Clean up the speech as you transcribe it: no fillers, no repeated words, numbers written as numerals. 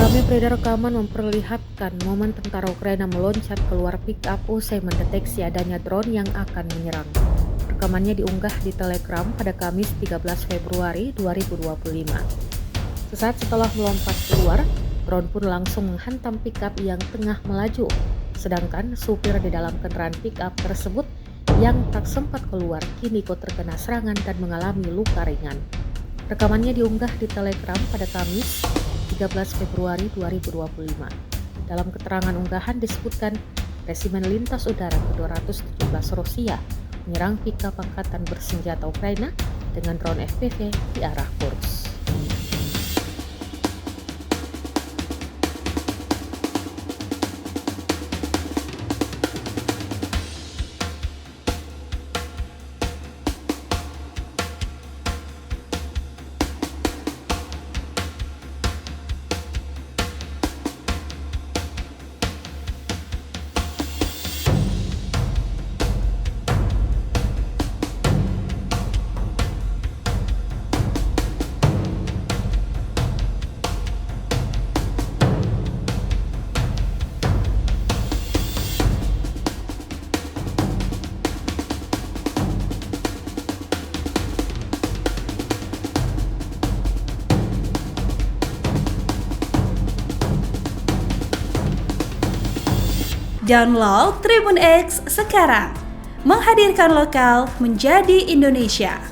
Ramai beredar rekaman memperlihatkan momen tentara Ukraina meloncat keluar pick-up usai mendeteksi adanya drone yang akan menyerang. Rekamannya diunggah di Telegram pada Kamis 13 Februari 2025. Sesaat setelah melompat keluar, drone pun langsung menghantam pick-up yang tengah melaju. Sedangkan supir di dalam kendaraan pick-up tersebut yang tak sempat keluar kini ikut terkena serangan dan mengalami luka ringan. Rekamannya diunggah di Telegram pada Kamis 13 Februari 2025. Dalam keterangan unggahan disebutkan Resimen Lintas Udara ke-217 Rusia menyerang pick-up angkatan bersenjata Ukraina dengan drone FPV di arah Kursk. Download Tribun X sekarang, menghadirkan lokal menjadi Indonesia.